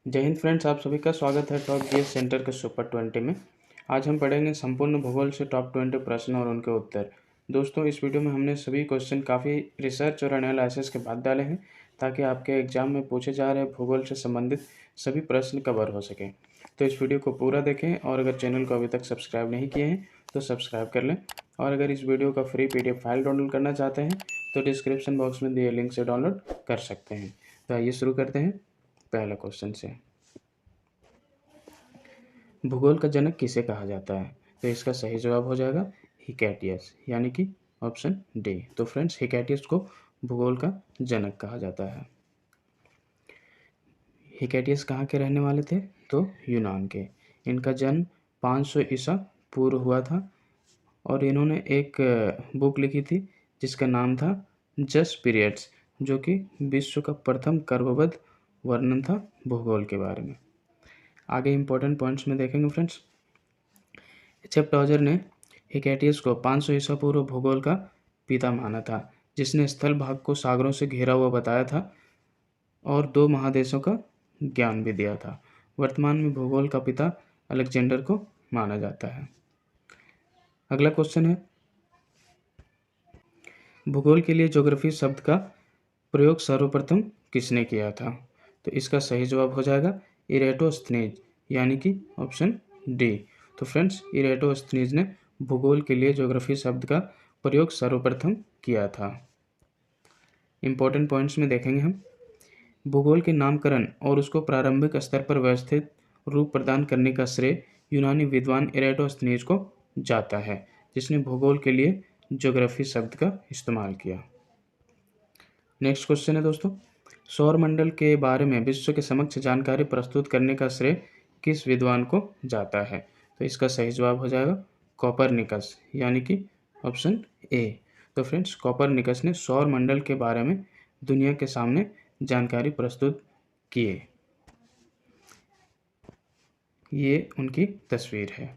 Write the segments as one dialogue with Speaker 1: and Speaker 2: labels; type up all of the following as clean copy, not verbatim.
Speaker 1: जय हिंद फ्रेंड्स, आप सभी का स्वागत है टॉप जीएस सेंटर के सुपर 20 में। आज हम पढ़ेंगे संपूर्ण भूगोल से टॉप 20 प्रश्न और उनके उत्तर। दोस्तों, इस वीडियो में हमने सभी क्वेश्चन काफ़ी रिसर्च और एनालिसिस के बाद डाले हैं ताकि आपके एग्जाम में पूछे जा रहे भूगोल से संबंधित सभी प्रश्न कवर हो सकें। तो इस वीडियो को पूरा देखें और अगर चैनल को अभी तक सब्सक्राइब नहीं किए हैं तो सब्सक्राइब कर लें। और अगर इस वीडियो का फ्री PDF फाइल डाउनलोड करना चाहते हैं तो डिस्क्रिप्शन बॉक्स में दिए लिंक से डाउनलोड कर सकते हैं। तो आइए शुरू करते हैं पहला क्वेश्चन से। भूगोल का जनक किसे कहा जाता है? तो इसका सही जवाब हो जाएगा हिकैटियस, यानी कि ऑप्शन डी। तो फ्रेंड्स, हिकैटियस को भूगोल का जनक कहा जाता है। हिकैटियस कहाँ के रहने वाले थे? तो यूनान के। इनका जन्म 500 ईसा पूर्व हुआ था और इन्होंने एक बुक लिखी थी जिसका नाम था जस्ट पीरियड्स, जो कि विश्व का प्रथम कर्मबद्ध वर्णन था भूगोल के बारे में। आगे इंपॉर्टेंट पॉइंट्स में देखेंगे फ्रेंड्स। चेप्टॉजर ने हिकैटियस को 500 ईसा पूर्व भूगोल का पिता माना था, जिसने स्थल भाग को सागरों से घिरा हुआ बताया था और 2 महादेशों का ज्ञान भी दिया था। वर्तमान में भूगोल का पिता अलेक्जेंडर को माना जाता है। अगला क्वेश्चन है, भूगोल के लिए ज्योग्राफी शब्द का प्रयोग सर्वप्रथम किसने किया था? तो इसका सही जवाब हो जाएगा इरेटोस्थनीज, यानी कि ऑप्शन डी। तो फ्रेंड्स, इरेटोस्थनीज ने भूगोल के लिए ज्योग्राफी शब्द का प्रयोग सर्वप्रथम किया था। इंपॉर्टेंट पॉइंट्स में देखेंगे हम। भूगोल के नामकरण और उसको प्रारंभिक स्तर पर व्यवस्थित रूप प्रदान करने का श्रेय यूनानी विद्वान इरेटोस्थनीज को जाता है, जिसने भूगोल के लिए ज्योग्राफी शब्द का इस्तेमाल किया। नेक्स्ट क्वेश्चन है दोस्तों, सौरमंडल के बारे में विश्व के समक्ष जानकारी प्रस्तुत करने का श्रेय किस विद्वान को जाता है? तो इसका सही जवाब हो जाएगा कोपरनिकस, यानी कि ऑप्शन ए। तो फ्रेंड्स, कोपरनिकस ने सौरमंडल के बारे में दुनिया के सामने जानकारी प्रस्तुत किए। ये उनकी तस्वीर है।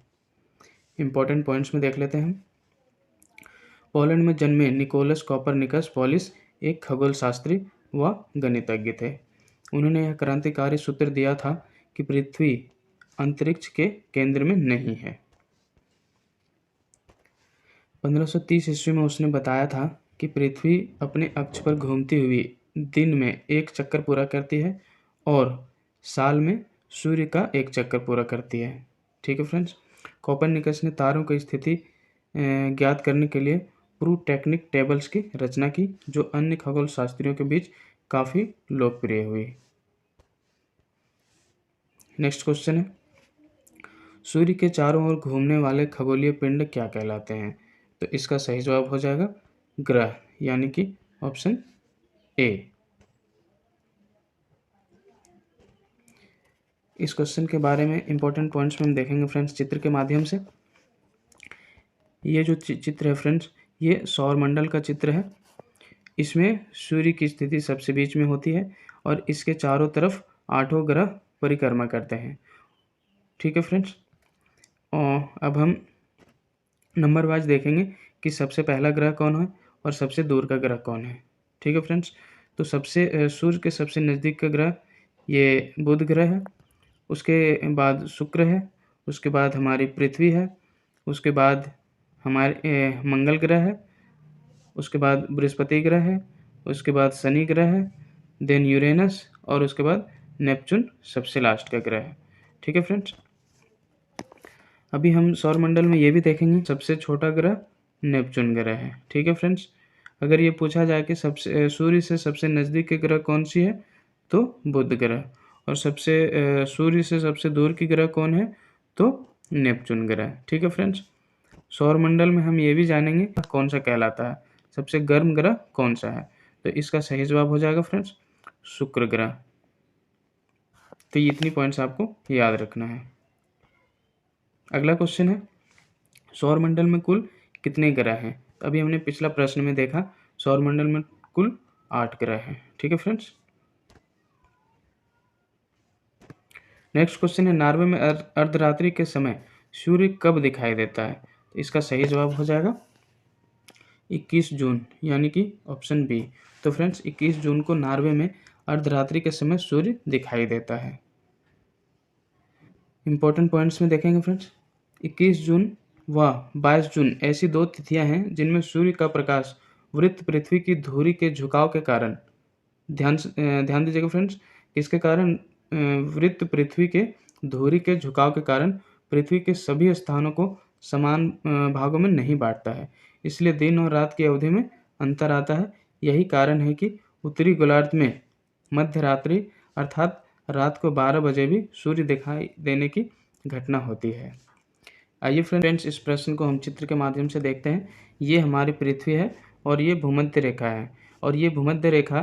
Speaker 1: इंपॉर्टेंट पॉइंट्स में देख लेते हैं हम। पोलैंड में जन्मे निकोलस कोपरनिकस पोलिस एक खगोलशास्त्री व गणितज्ञ थे। उन्होंने यह क्रांतिकारी सूत्र दिया था कि पृथ्वी अंतरिक्ष के केंद्र में नहीं है। 1530 ईस्वी में उसने बताया था कि पृथ्वी अपने अक्ष पर घूमती हुई दिन में एक चक्कर पूरा करती है और साल में सूर्य का एक चक्कर पूरा करती है। ठीक है फ्रेंड्स, कोपरनिकस ने तारों की स्थिति ज्ञात करने के लिए प्रूटेक्टिक टेबल्स की रचना की, जो अन्य खगोल शास्त्रियों के बीच काफ़ी लोकप्रिय हुई। नेक्स्ट क्वेश्चन है, सूर्य के चारों ओर घूमने वाले खगोलीय पिंड क्या कहलाते हैं? तो इसका सही जवाब हो जाएगा ग्रह, यानी कि ऑप्शन ए। इस क्वेश्चन के बारे में इंपॉर्टेंट पॉइंट्स में हम देखेंगे फ्रेंड्स चित्र के माध्यम से। ये जो चित्र है फ्रेंड्स, ये सौरमंडल का चित्र है। इसमें सूर्य की स्थिति सबसे बीच में होती है और इसके चारों तरफ 8 ग्रह परिक्रमा करते हैं। ठीक है फ्रेंड्स, और अब हम नंबर वाइज देखेंगे कि सबसे पहला ग्रह कौन है और सबसे दूर का ग्रह कौन है। ठीक है फ्रेंड्स, तो सबसे सूर्य के सबसे नज़दीक का ग्रह ये बुध ग्रह है, उसके बाद शुक्र है, उसके बाद हमारी पृथ्वी है, उसके बाद हमारे मंगल ग्रह है, उसके बाद बृहस्पति ग्रह है, उसके बाद शनि ग्रह है, देन यूरेनस और उसके बाद नेपच्यून सबसे लास्ट का ग्रह है। ठीक है फ्रेंड्स, अभी हम सौरमंडल में ये भी देखेंगे सबसे छोटा ग्रह नेपच्यून ग्रह है। ठीक है फ्रेंड्स, अगर ये पूछा जाए कि सबसे सूर्य से सबसे नज़दीक के ग्रह कौन सी है तो बुध ग्रह, और सबसे सूर्य से सबसे दूर की ग्रह कौन है तो नेपच्यून ग्रह। ठीक है फ्रेंड्स, सौरमंडल में हम ये भी जानेंगे कौन सा कहलाता है, सबसे गर्म ग्रह कौन सा है। तो इसका सही जवाब हो जाएगा फ्रेंड्स शुक्र ग्रह। तो ये इतनी पॉइंट्स आपको याद रखना है। अगला क्वेश्चन है, सौरमंडल में कुल कितने ग्रह हैं? तो अभी हमने पिछला प्रश्न में देखा सौरमंडल में कुल 8 ग्रह हैं। ठीक है फ्रेंड्स, नेक्स्ट क्वेश्चन है, नॉर्वे में अर्धरात्रि के समय सूर्य कब दिखाई देता है? तो इसका सही जवाब हो जाएगा 21 जून, यानी कि ऑप्शन बी। तो फ्रेंड्स, 21 जून को नॉर्वे में अर्धरात्रि के समय सूर्य दिखाई देता है। इम्पोर्टेंट पॉइंट्स में देखेंगे फ्रेंड्स, 21 जून व 22 जून ऐसी दो तिथियां हैं जिनमें सूर्य का प्रकाश वृत्त पृथ्वी की धुरी के झुकाव के कारण, ध्यान दीजिएगा फ्रेंड्स, इसके कारण वृत्त पृथ्वी के धुरी के झुकाव के कारण पृथ्वी के सभी स्थानों को समान भागों में नहीं बांटता है, इसलिए दिन और रात की अवधि में अंतर आता है। यही कारण है कि उत्तरी गोलार्ध में मध्य रात्रि अर्थात रात को 12 बजे भी सूर्य दिखाई देने की घटना होती है। आइए फ्रेंड्स, इस प्रश्न को हम चित्र के माध्यम से देखते हैं। ये हमारी पृथ्वी है और ये भूमध्य रेखा है, और ये भूमध्य रेखा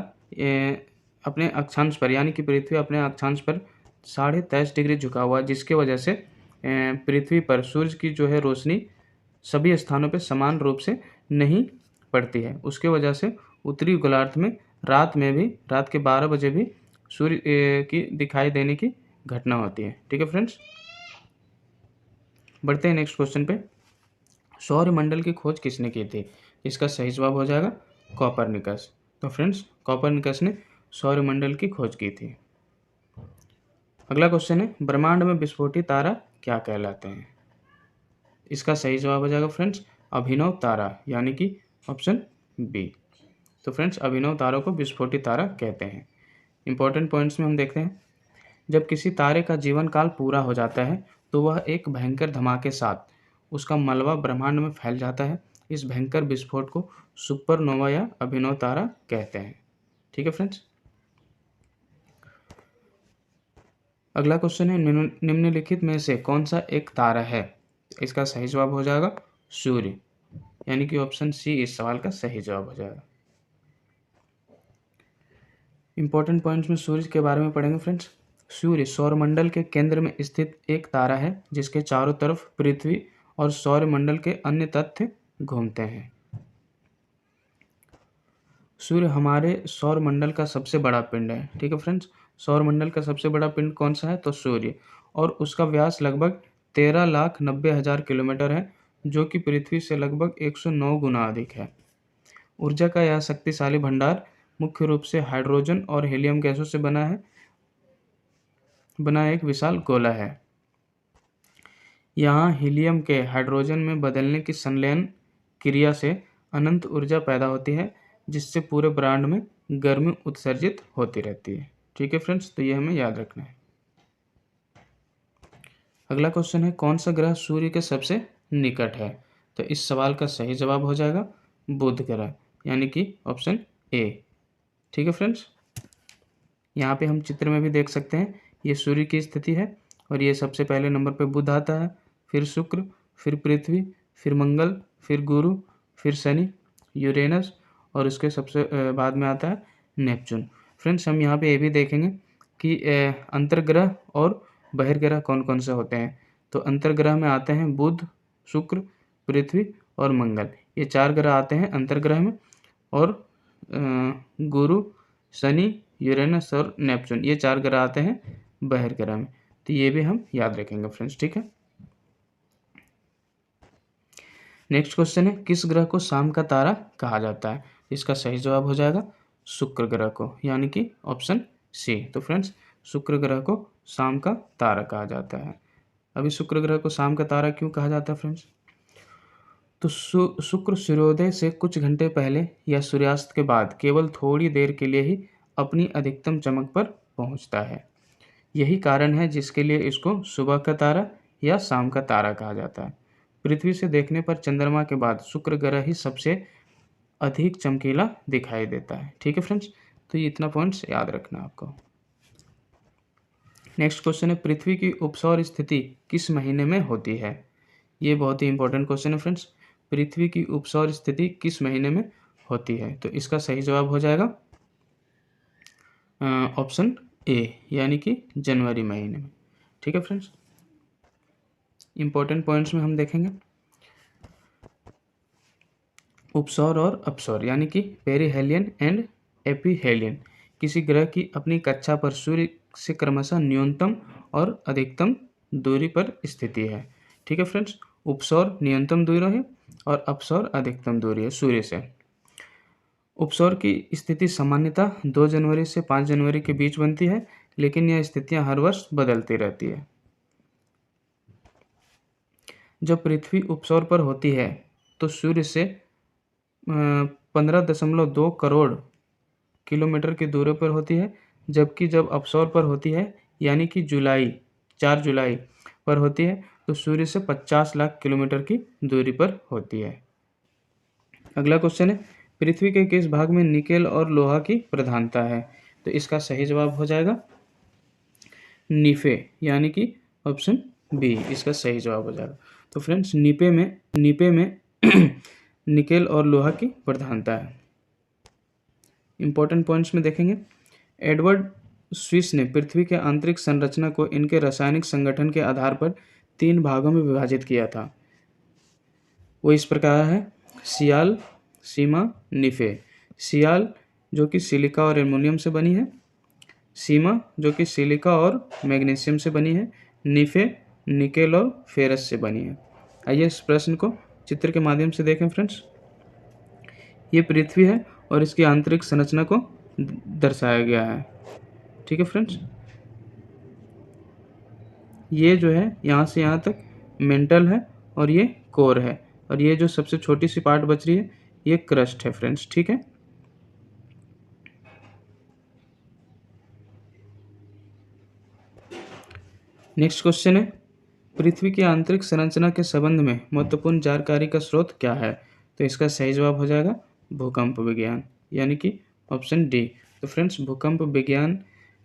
Speaker 1: अपने अक्षांश पर, यानी कि पृथ्वी अपने अक्षांश पर 23.5 डिग्री झुका हुआ है, जिसके वजह से पृथ्वी पर सूर्य की जो है रोशनी सभी स्थानों पर समान रूप से नहीं पड़ती है। उसके वजह से उत्तरी गोलार्ध में रात के 12 बजे भी सूर्य की दिखाई देने की घटना होती है। ठीक है फ्रेंड्स, बढ़ते हैं नेक्स्ट क्वेश्चन पे। सौरमंडल की खोज किसने की थी? इसका सही जवाब हो जाएगा कोपरनिकस। तो फ्रेंड्स, कोपरनिकस ने सौरमंडल की खोज की थी। अगला क्वेश्चन है, ब्रह्मांड में विस्फोटी तारा क्या कहलाते हैं? इसका सही जवाब हो जाएगा फ्रेंड्स अभिनव तारा, यानी कि ऑप्शन बी। तो फ्रेंड्स, अभिनव तारों को विस्फोटी तारा कहते हैं। इंपॉर्टेंट पॉइंट्स में हम देखते हैं, जब किसी तारे का जीवन काल पूरा हो जाता है तो वह एक भयंकर धमाके साथ उसका मलबा ब्रह्मांड में फैल जाता है। इस भयंकर विस्फोट को सुपरनोवा या अभिनव तारा कहते हैं। ठीक है फ्रेंड्स, अगला क्वेश्चन है, निम्नलिखित में से कौन सा एक तारा है? इसका सही जवाब हो जाएगा सूर्य, यानी कि ऑप्शन सी इस सवाल का सही जवाब हो जाएगा। इंपॉर्टेंट पॉइंट्स में सूर्य के बारे में पढ़ेंगे फ्रेंड्स। सूर्य सौरमंडल के केंद्र में स्थित एक तारा है जिसके चारों तरफ पृथ्वी और सौरमंडल के अन्य तत्व घूमते हैं। सूर्य हमारे सौरमंडल का सबसे बड़ा पिंड है। ठीक है फ्रेंड्स, सौरमंडल का सबसे बड़ा पिंड कौन सा है? तो सूर्य, और उसका व्यास लगभग 13,90,000 किलोमीटर है, जो कि पृथ्वी से लगभग 109 गुना अधिक है। ऊर्जा का यह शक्तिशाली भंडार मुख्य रूप से हाइड्रोजन और हीलियम गैसों से बना एक विशाल गोला है। यहाँ हीलियम के हाइड्रोजन में बदलने की संलयन क्रिया से अनंत ऊर्जा पैदा होती है, जिससे पूरे ब्रह्मांड में गर्मी उत्सर्जित होती रहती है। ठीक है फ्रेंड्स, तो ये हमें याद रखना है। अगला क्वेश्चन है, कौन सा ग्रह सूर्य के सबसे निकट है? तो इस सवाल का सही जवाब हो जाएगा बुध ग्रह, यानी कि ऑप्शन ए। ठीक है फ्रेंड्स, यहाँ पे हम चित्र में भी देख सकते हैं, ये सूर्य की स्थिति है और ये सबसे पहले नंबर पे बुध आता है, फिर शुक्र, फिर पृथ्वी, फिर मंगल, फिर गुरु, फिर शनि, यूरेनस, और उसके सबसे बाद में आता है नेपच्यून। फ्रेंड्स, हम यहाँ पे ये भी देखेंगे कि अंतर्ग्रह और बहिर्ग्रह कौन कौन से होते हैं। तो अंतर्ग्रह में आते हैं बुध, शुक्र, पृथ्वी और मंगल। ये 4 ग्रह आते हैं अंतर्ग्रह में, और गुरु, शनि, यूरेनस और नेपच्यून, ये 4 ग्रह आते हैं बहिर्ग्रह में। तो ये भी हम याद रखेंगे फ्रेंड्स। ठीक है, नेक्स्ट क्वेश्चन है, किस ग्रह को शाम का तारा कहा जाता है? इसका सही जवाब हो जाएगा शुक्र ग्रह को, यानी कि ऑप्शन सी। तो फ्रेंड्स, शुक्र ग्रह को शाम का तारा कहा जाता है। अभी शुक्र ग्रह को शाम का तारा क्यों कहा जाता है फ्रेंड्स? तो शुक्र सूर्योदय से कुछ घंटे पहले या सूर्यास्त के बाद केवल थोड़ी देर के लिए ही अपनी अधिकतम चमक पर पहुंचता है। यही कारण है जिसके लिए इसको सुबह का तारा या शाम का तारा कहा जाता है। पृथ्वी से देखने पर चंद्रमा के बाद शुक्र ग्रह ही सबसे अधिक चमकीला दिखाई देता है। ठीक है फ्रेंड्स, तो ये इतना पॉइंट्स याद रखना आपको। नेक्स्ट क्वेश्चन है, पृथ्वी की उपसौर स्थिति किस महीने में होती है? ये बहुत ही इंपॉर्टेंट क्वेश्चन है फ्रेंड्स। पृथ्वी की उपसौर स्थिति किस महीने में होती है? तो इसका सही जवाब हो जाएगा ऑप्शन ए, यानी कि जनवरी महीने में। ठीक है फ्रेंड्स, इंपॉर्टेंट पॉइंट्स में हम देखेंगे उपसौर और अपसौर, यानी कि पेरिहेलियन एंड एपीहेलियन। किसी ग्रह की अपनी कक्षा पर सूर्य से क्रमशः न्यूनतम और अधिकतम दूरी पर स्थिति है। ठीक है फ्रेंड्स, उपसौर न्यूनतम दूरी है और अपसौर अधिकतम दूरी है सूर्य से। उपसौर की स्थिति सामान्यतः 2 जनवरी से 5 जनवरी के बीच बनती है, लेकिन यह स्थितियां हर वर्ष बदलती रहती है। जब पृथ्वी उपसौर पर होती है तो सूर्य से 15.2 करोड़ किलोमीटर की दूरी पर होती है, जबकि जब अपसौर पर होती है यानी कि 4 जुलाई पर होती है तो सूर्य से 50 लाख किलोमीटर की दूरी पर होती है। अगला क्वेश्चन है, पृथ्वी के किस भाग में निकेल और लोहा की प्रधानता है? तो इसका सही जवाब हो जाएगा नीफे, यानी कि ऑप्शन बी इसका सही जवाब हो जाएगा। तो फ्रेंड्स नीपे में निकेल और लोहा की प्रधानता है। इंपॉर्टेंट पॉइंट्स में देखेंगे, एडवर्ड स्विस ने पृथ्वी के आंतरिक संरचना को इनके रासायनिक संगठन के आधार पर 3 भागों में विभाजित किया था। वो इस प्रकार है, सियाल, सीमा, निफे। सियाल जो कि सिलिका और एल्युमिनियम से बनी है, सीमा जो कि सिलिका और मैग्नीशियम से बनी है, निफे निकेल और फेरस से बनी है। आइए इस प्रश्न को चित्र के माध्यम से देखें फ्रेंड्स। ये पृथ्वी है और इसकी आंतरिक संरचना को दर्शाया गया है। ठीक है फ्रेंड्स, ये जो है यहाँ से यहाँ तक मेंटल है और ये कोर है, और ये जो सबसे छोटी सी पार्ट बच रही है ये क्रस्ट है फ्रेंड्स। ठीक है, नेक्स्ट क्वेश्चन है, पृथ्वी की आंतरिक संरचना के संबंध में महत्वपूर्ण जानकारी का स्रोत क्या है? तो इसका सही जवाब हो जाएगा भूकंप विज्ञान, यानी कि ऑप्शन डी। तो फ्रेंड्स, भूकंप विज्ञान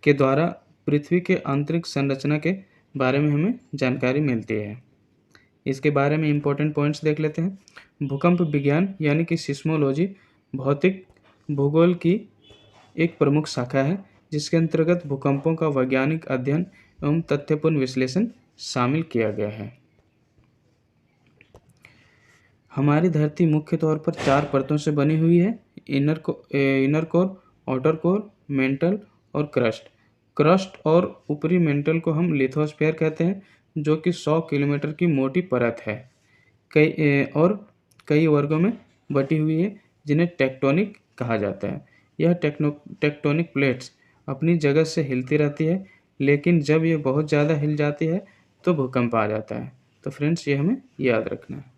Speaker 1: के द्वारा पृथ्वी के आंतरिक संरचना के बारे में हमें जानकारी मिलती है। इसके बारे में इंपॉर्टेंट पॉइंट्स देख लेते हैं। भूकंप विज्ञान यानी कि सिस्मोलॉजी भौतिक भूगोल की एक प्रमुख शाखा है, जिसके अंतर्गत भूकंपों का वैज्ञानिक अध्ययन एवं तथ्यपूर्ण विश्लेषण शामिल किया गया है। हमारी धरती मुख्य तौर पर 4 परतों से बनी हुई है, inner core, outer core, mental और क्रस्ट। क्रस्ट और ऊपरी मेंटल को हम लिथोस्फीयर कहते हैं, जो कि 100 किलोमीटर की मोटी परत है, कई वर्गों में बटी हुई है, जिन्हें टेक्टोनिक कहा जाता है। यह टेक्टोनिक प्लेट्स अपनी जगह से हिलती रहती है, लेकिन जब ये बहुत ज़्यादा हिल जाती है तो भूकंप आ जाता है। तो फ्रेंड्स, ये हमें याद रखना है।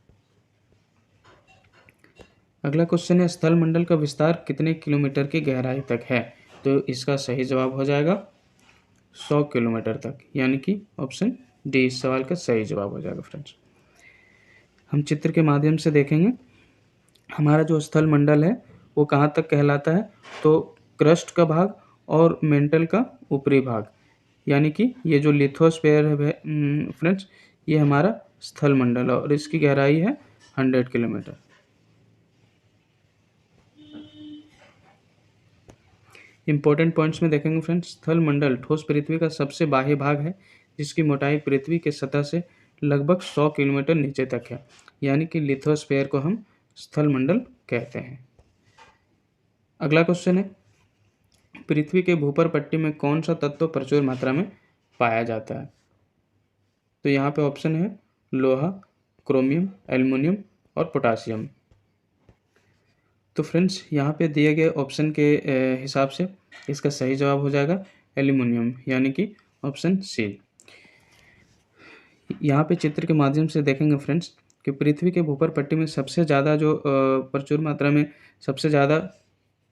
Speaker 1: अगला क्वेश्चन है, स्थल मंडल का विस्तार कितने किलोमीटर की गहराई तक है? तो इसका सही जवाब हो जाएगा 100 किलोमीटर तक, यानी कि ऑप्शन डी इस सवाल का सही जवाब हो जाएगा। फ्रेंड्स, हम चित्र के माध्यम से देखेंगे हमारा जो स्थल मंडल है वो कहाँ तक कहलाता है। तो क्रस्ट का भाग और मेंटल का ऊपरी भाग, यानी कि ये जो लिथोस्फीयर है फ्रेंड्स, ये हमारा स्थल मंडल है और इसकी गहराई है 100 किलोमीटर। इंपॉर्टेंट पॉइंट्स में देखेंगे फ्रेंड्स, स्थल मंडल ठोस पृथ्वी का सबसे बाह्य भाग है, जिसकी मोटाई पृथ्वी के सतह से लगभग 100 किलोमीटर नीचे तक है, यानी कि लिथोस्फीयर को हम स्थल मंडल कहते हैं। अगला क्वेश्चन है, पृथ्वी के भूपर पट्टी में कौन सा तत्व प्रचुर मात्रा में पाया जाता है? तो यहाँ पे ऑप्शन है लोहा, क्रोमियम, एल्युमिनियम और पोटासियम। तो फ्रेंड्स, यहाँ पे दिए गए ऑप्शन के हिसाब से इसका सही जवाब हो जाएगा एल्युमिनियम, यानी कि ऑप्शन सी। यहाँ पे चित्र के माध्यम से देखेंगे फ्रेंड्स कि पृथ्वी के भूपर पट्टी में सबसे ज़्यादा जो प्रचुर मात्रा में सबसे ज़्यादा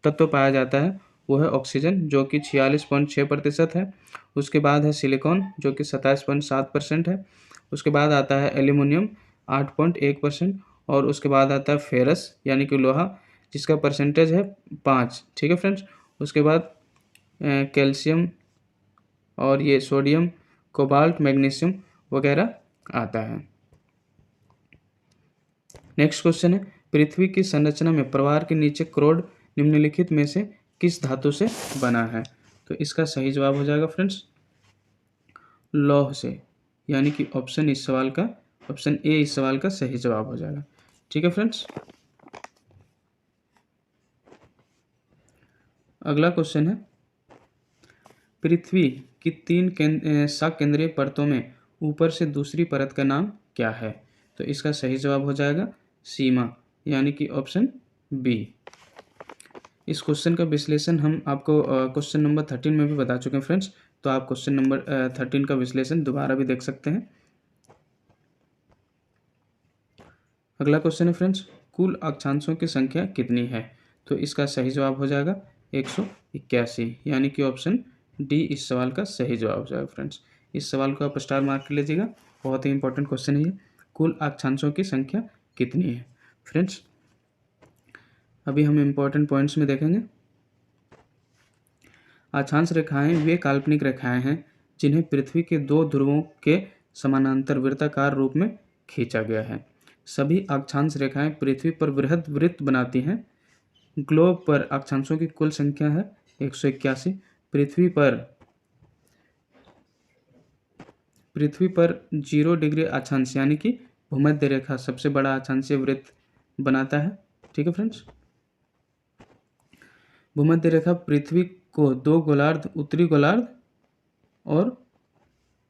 Speaker 1: तत्व पाया जाता है वो है ऑक्सीजन, जो कि 46.6% है। उसके बाद है सिलिकॉन, जो कि 27.7% है। उसके बाद आता है एल्युमिनियम 8.1%, और उसके बाद आता है फेरस यानी कि लोहा, जिसका परसेंटेज है 5। ठीक है फ्रेंड्स, उसके बाद कैल्शियम और ये सोडियम, कोबाल्ट, मैग्नीशियम वगैरह आता है। नेक्स्ट क्वेश्चन है, पृथ्वी की संरचना में प्रवाह के नीचे क्रोड निम्नलिखित में से किस धातु से बना है? तो इसका सही जवाब हो जाएगा फ्रेंड्स लौह से, यानी कि ऑप्शन ए इस सवाल का सही जवाब हो जाएगा। ठीक है फ्रेंड्स, अगला क्वेश्चन है, पृथ्वी की 3 सकेंद्रीय परतों में ऊपर से दूसरी परत का नाम क्या है? तो इसका सही जवाब हो जाएगा सीमा, यानी कि ऑप्शन बी। इस क्वेश्चन का विश्लेषण हम आपको क्वेश्चन नंबर 13 में भी बता चुके हैं फ्रेंड्स, तो आप क्वेश्चन नंबर 13 का विश्लेषण दोबारा भी देख सकते हैं। अगला क्वेश्चन है फ्रेंड्स, कुल अक्षांशों की संख्या कितनी है? तो इसका सही जवाब हो जाएगा 181, यानी कि ऑप्शन डी इस सवाल का सही जवाब हो जाएगा फ्रेंड्स। इस सवाल को आप स्टार मार्क कर लीजिएगा, बहुत ही इंपॉर्टेंट क्वेश्चन है ये। कुल अक्षांशों की संख्या कितनी है फ्रेंड्स? अभी हम इंपॉर्टेंट पॉइंट्स में देखेंगे। अक्षांश रेखाएं वे काल्पनिक रेखाएं हैं जिन्हें पृथ्वी के दो ध्रुवों के समानांतर वृत्ताकार रूप में खींचा गया है। सभी अक्षांश रेखाएं पृथ्वी पर बृहद वृत्त बनाती हैं। ग्लोब पर अक्षांशों की कुल संख्या है 181। पृथ्वी पर 0 डिग्री अक्षांश यानी कि भूमध्य रेखा सबसे बड़ा अक्षांशीय वृत्त बनाता है। ठीक है फ्रेंड्स, भूमध्य रेखा पृथ्वी को दो गोलार्ध, उत्तरी गोलार्ध और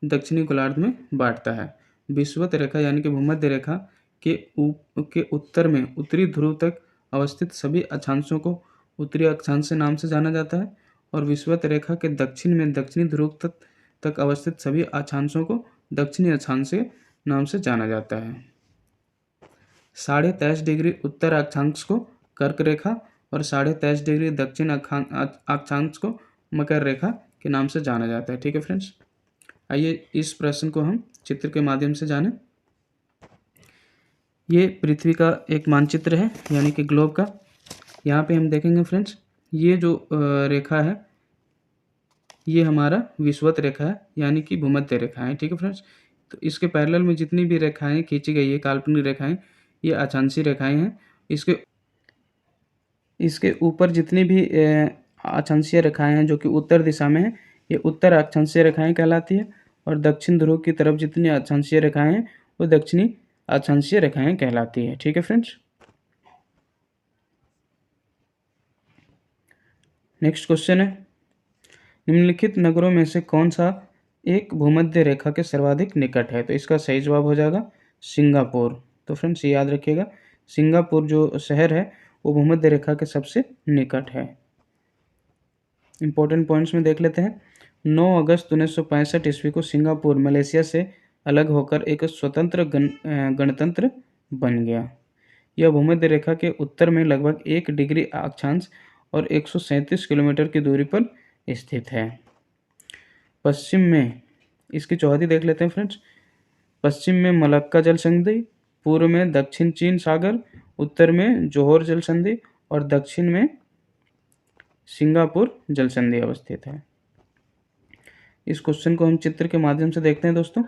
Speaker 1: दक्षिणी गोलार्ध में बांटता है। विषुवत रेखा यानी कि भूमध्य रेखा के उत्तर में उत्तरी ध्रुव तक अवस्थित सभी अक्षांशों को उत्तरी अक्षांश नाम से जाना जाता है, और विषुवत रेखा के दक्षिण में दक्षिणी ध्रुव तक अवस्थित सभी अक्षांशों को दक्षिणी अक्षांश के नाम से जाना जाता है। 23.5 डिग्री उत्तर अक्षांश को कर्क रेखा और 23.5 डिग्री दक्षिण अक्षांश को मकर रेखा के नाम से जाना जाता है। ठीक है फ्रेंड्स, आइए इस प्रश्न को हम चित्र के माध्यम से जानें। ये पृथ्वी का एक मानचित्र है यानी कि ग्लोब का। यहाँ पे हम देखेंगे फ्रेंड्स, ये जो रेखा है ये हमारा विषुवत रेखा है यानी कि भूमध्य रेखा है। ठीक है फ्रेंड्स, तो इसके पैरेलल में जितनी भी रेखाएं खींची गई है काल्पनिक रेखाएं, ये अक्षांशीय रेखाएं हैं। इसके ऊपर जितनी भी अक्षांशीय रेखाएं हैं जो कि उत्तर दिशा में है, ये उत्तर अक्षांशीय रेखाएं कहलाती है, और दक्षिण ध्रुव की तरफ जितनी अक्षांशीय रेखाएं हैं वो दक्षिणी अक्षांशीय रेखाएं कहलाती है। ठीक है फ्रेंड्स, नेक्स्ट क्वेश्चन है, निम्नलिखित नगरों में से कौन सा एक भूमध्य रेखा के सर्वाधिक निकट है? तो इसका सही जवाब हो जाएगा सिंगापुर। तो फ्रेंड्स ये याद रखिएगा, सिंगापुर जो शहर है वो भूमध्य रेखा के सबसे निकट है। इंपॉर्टेंट पॉइंट्स में देख लेते हैं। 9 अगस्त 1965 ईस्वी को सिंगापुर मलेशिया से अलग होकर एक स्वतंत्र गणतंत्र बन गया। यह भूमध्य रेखा के उत्तर में लगभग 1 डिग्री अक्षांश और 137 किलोमीटर की दूरी पर स्थित है। पश्चिम में इसकी चौहदी देख लेते हैं फ्रेंड्स। पश्चिम में मलक्का जल संधि, पूर्व में दक्षिण चीन सागर, उत्तर में जोहोर जल संधि और दक्षिण में सिंगापुर जल संधि अवस्थित है। इस क्वेश्चन को हम चित्र के माध्यम से देखते हैं दोस्तों।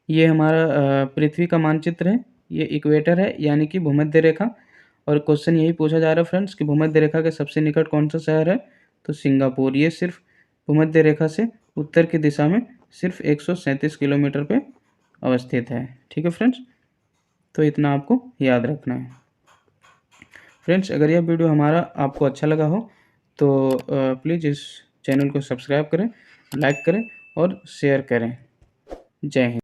Speaker 1: ये हमारा पृथ्वी का मानचित्र है, ये इक्वेटर है यानी कि भूमध्य रेखा, और क्वेश्चन यही पूछा जा रहा है फ्रेंड्स कि भूमध्य रेखा के सबसे निकट कौन सा शहर है? तो सिंगापुर। ये सिर्फ भूमध्य रेखा से उत्तर की दिशा में सिर्फ 137 किलोमीटर पे अवस्थित है। ठीक है फ्रेंड्स, तो इतना आपको याद रखना है। फ्रेंड्स, अगर यह वीडियो हमारा आपको अच्छा लगा हो तो प्लीज़ इस चैनल को सब्सक्राइब करें, लाइक करें और शेयर करें। जय हिंद।